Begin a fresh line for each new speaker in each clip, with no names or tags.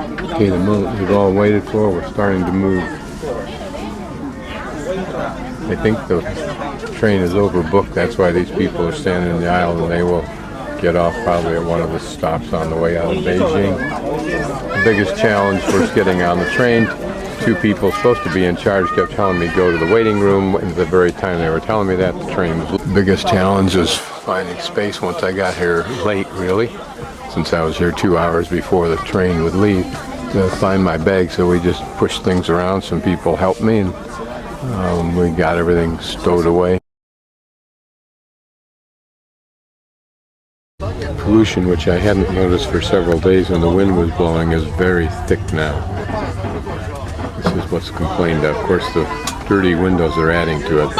Okay, the move we've all waited for, we're starting to move. I think the train is overbooked, that's why these people are standing in the aisle, and they will get off probably at one of the stops on the way out of Beijing. The biggest challenge was getting on the train. Two people supposed to be in charge kept telling me go to the waiting room. At the very time they were telling me that, the train was... The biggest challenge was finding space once I got here late, really, since I was here 2 hours before the train would leave, to find my bag. So we just pushed things around. Some people helped me, and we got everything stowed away. Pollution, which I hadn't noticed for several days when the wind was blowing, is very thick now. This is what's complained of. Of course, the dirty windows are adding to it.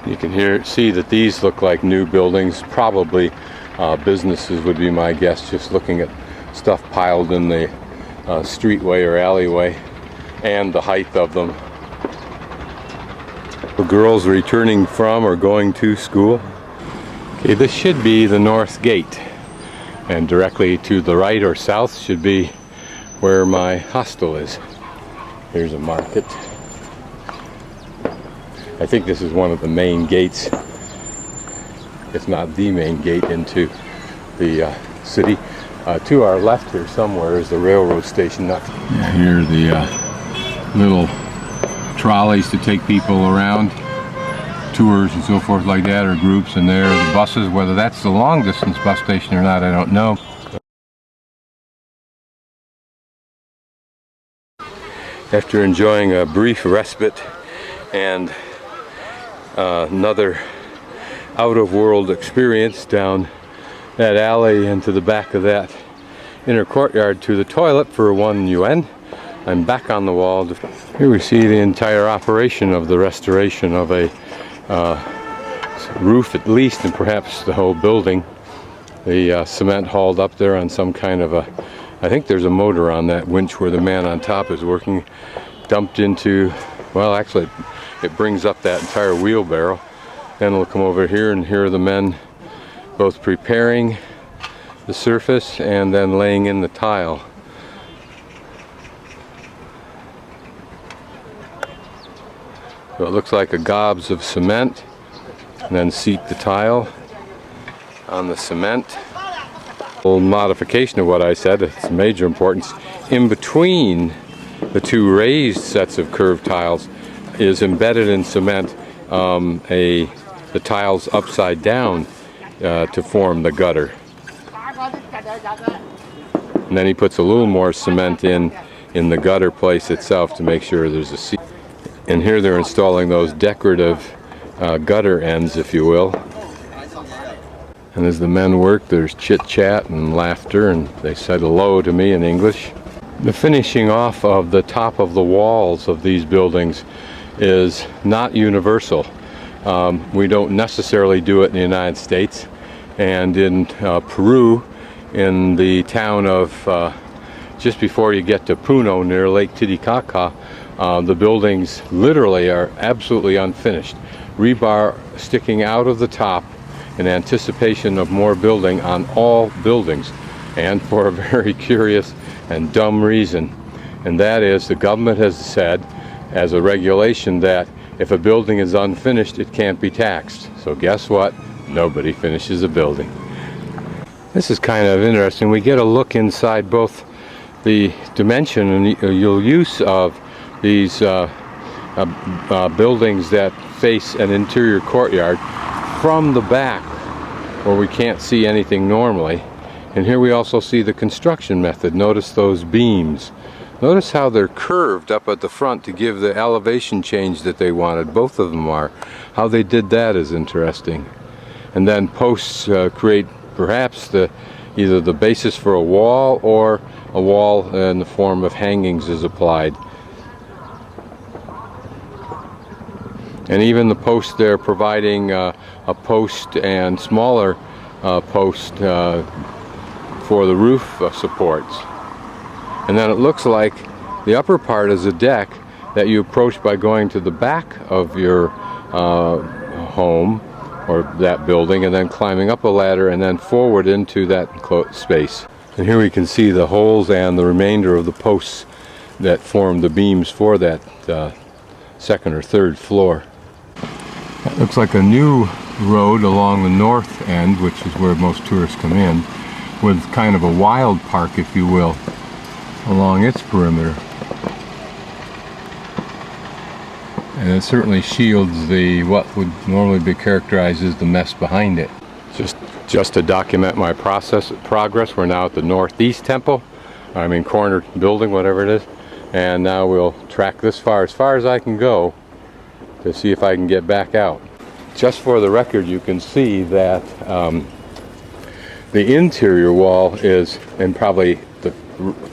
You can see that these look like new buildings, probably businesses would be my guess, just looking at stuff piled in the streetway or alleyway and the height of them. The girls returning from or going to school. Okay, this should be the north gate, and directly to the right or south should be where my hostel is. Here's a market. I think this is one of the main gates, if not the main gate, into the city. To our left here somewhere is the railroad station. Here are the little trolleys to take people around, tours and so forth like that, or groups, and there are the buses. Whether that's the long distance bus station or not, I don't know. After enjoying a brief respite and another out-of-world experience down that alley and to the back of that inner courtyard to the toilet for 1 yuan, I'm back on the wall. Here we see the entire operation of the restoration of a roof at least, and perhaps the whole building. The cement hauled up there on some kind of a, I think there's a motor on that winch where the man on top is working, dumped into, well, actually it brings up that entire wheelbarrow. Then we'll come over here, and here are the men both preparing the surface and then laying in the tile. So it looks like a gobs of cement, and then seat the tile on the cement. A little modification of what I said, it's major importance. In between the two raised sets of curved tiles is embedded in cement the tiles upside down to form the gutter. And then he puts a little more cement in the gutter place itself to make sure there's a seat. And here they're installing those decorative gutter ends, if you will. And as the men work, there's chit-chat and laughter, and they said hello to me in English. The finishing off of the top of the walls of these buildings is not universal. We don't necessarily do it in the United States. And in Peru, in the town of, just before you get to Puno near Lake Titicaca, the buildings literally are absolutely unfinished. Rebar sticking out of the top in anticipation of more building on all buildings, and for a very curious and dumb reason. And that is, the government has said as a regulation that if a building is unfinished, it can't be taxed. So guess what? Nobody finishes a building. This is kind of interesting. We get a look inside both the dimension and the use of these buildings that face an interior courtyard from the back, where we can't see anything normally. And here we also see the construction method. Notice those beams. Notice how they're curved up at the front to give the elevation change that they wanted. Both of them are. How they did that is interesting. And then posts create perhaps either the basis for a wall, or a wall in the form of hangings is applied. And even the post there providing a post and smaller post for the roof supports. And then it looks like the upper part is a deck that you approach by going to the back of your home or that building and then climbing up a ladder and then forward into that space. And here we can see the holes and the remainder of the posts that form the beams for that second or third floor. That looks like a new road along the north end, which is where most tourists come in, with kind of a wild park, if you will, along its perimeter. And it certainly shields the what would normally be characterized as the mess behind it. Just to document my progress, we're now at the northeast temple. Corner building, whatever it is. And now we'll track this as far as I can go to see if I can get back out. Just for the record, you can see that the interior wall is, and probably the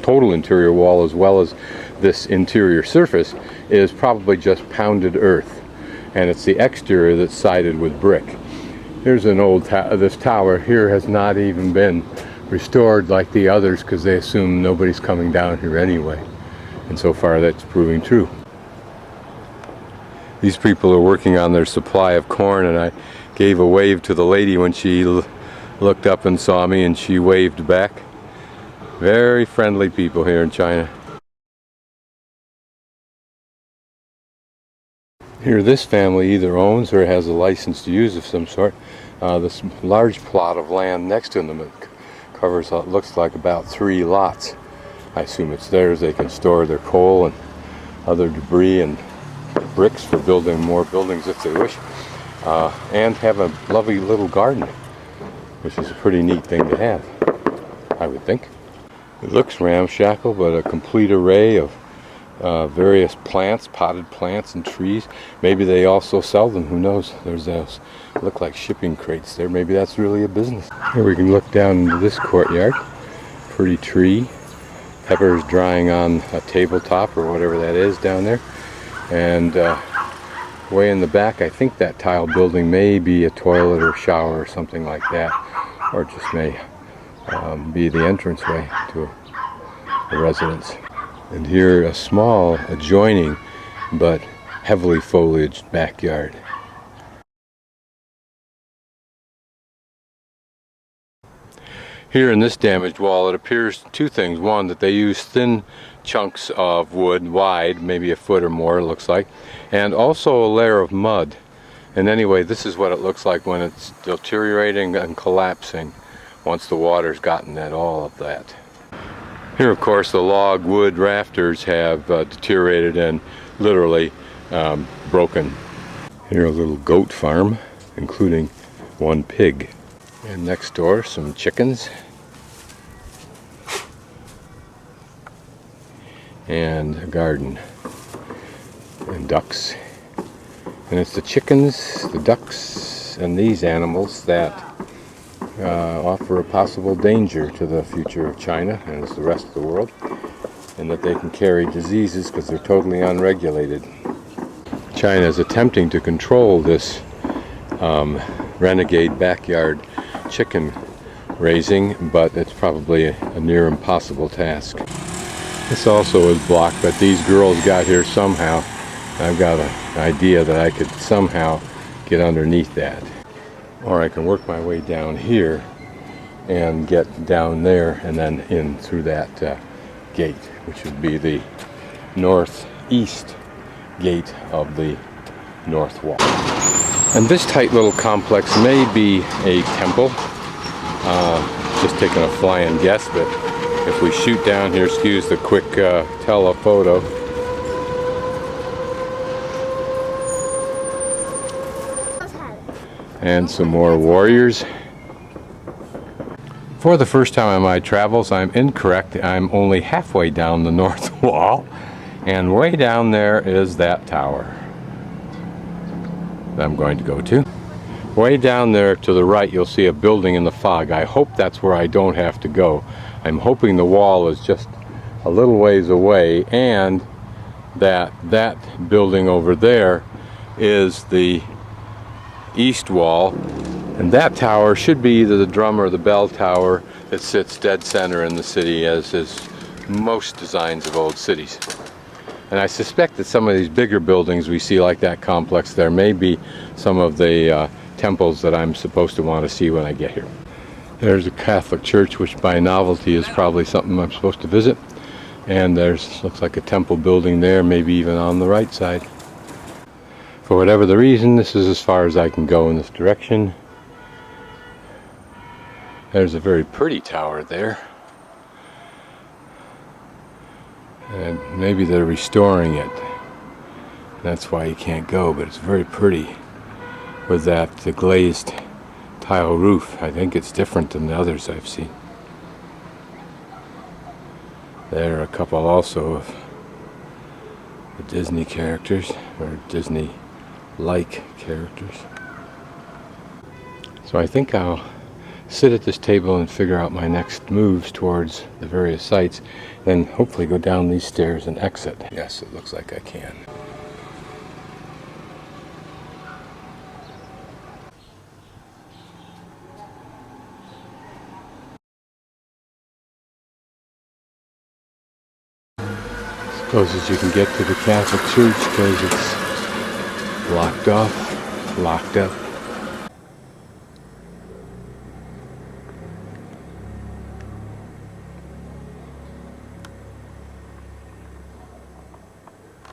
total interior wall as well as this interior surface, is probably just pounded earth. And it's the exterior that's sided with brick. Here's an old this tower here has not even been restored like the others because they assume nobody's coming down here anyway. And so far that's proving true. These people are working on their supply of corn, and I gave a wave to the lady when she looked up and saw me, and she waved back. Very friendly people here in China. Here this family either owns or has a license to use of some sort. This large plot of land next to them, it covers what looks like about 3 lots. I assume it's theirs. They can store their coal and other debris and bricks for building more buildings if they wish, and have a lovely little garden, which is a pretty neat thing to have, I would think. It looks ramshackle, but a complete array of various plants, potted plants and trees. Maybe they also sell them, who knows. There's those look like shipping crates there. Maybe that's really a business. Here we can look down into this courtyard. Pretty tree. Peppers drying on a tabletop or whatever that is down there. And way in the back, I think that tile building may be a toilet or shower or something like that, or just may be the entranceway to a residence. And here a small adjoining but heavily foliaged backyard. Here in this damaged wall, it appears 2 things. One, that they use thin chunks of wood, wide, maybe a foot or more it looks like, and also a layer of mud. And anyway, this is what it looks like when it's deteriorating and collapsing once the water's gotten at all of that. Here, of course, the log wood rafters have deteriorated and literally broken. Here, a little goat farm, including 1 pig. And next door, some chickens. And a garden. And ducks. And it's the chickens, the ducks, and these animals that offer a possible danger to the future of China and the rest of the world. And that they can carry diseases because they're totally unregulated. China is attempting to control this renegade backyard chicken raising, but it's probably a near impossible task. This also is blocked, but these girls got here somehow. I've got an idea that I could somehow get underneath that. Or I can work my way down here and get down there and then in through that gate, which would be the northeast gate of the north wall. And this tight little complex may be a temple. Just taking a flying guess, but if we shoot down here, excuse the quick telephoto. And some more warriors. For the first time on my travels, I'm incorrect. I'm only halfway down the north wall, and way down there is that tower that I'm going to go to. Way down there to the right, you'll see a building in the fog. I hope that's where I don't have to go. I'm hoping the wall is just a little ways away, and that building over there is the east wall, And that tower should be either the drum or the bell tower that sits dead center in the city, as is most designs of old cities. And I suspect that some of these bigger buildings we see, like that complex there, may be some of the temples that I'm supposed to want to see when I get here. There's a Catholic church, which by novelty is probably something I'm supposed to visit. And there's, looks like a temple building there, maybe even on the right side. For whatever the reason, this is as far as I can go in this direction. There's a very pretty tower there. And maybe they're restoring it. That's why you can't go, but it's very pretty with that glazed tile roof. I think it's different than the others I've seen. There are a couple also of the Disney characters, or Disney-like characters. So I think I'll sit at this table and figure out my next moves towards the various sites, then hopefully go down these stairs and exit. Yes, it looks like I can. As close as you can get to the Catholic Church, because it's blocked off, locked up.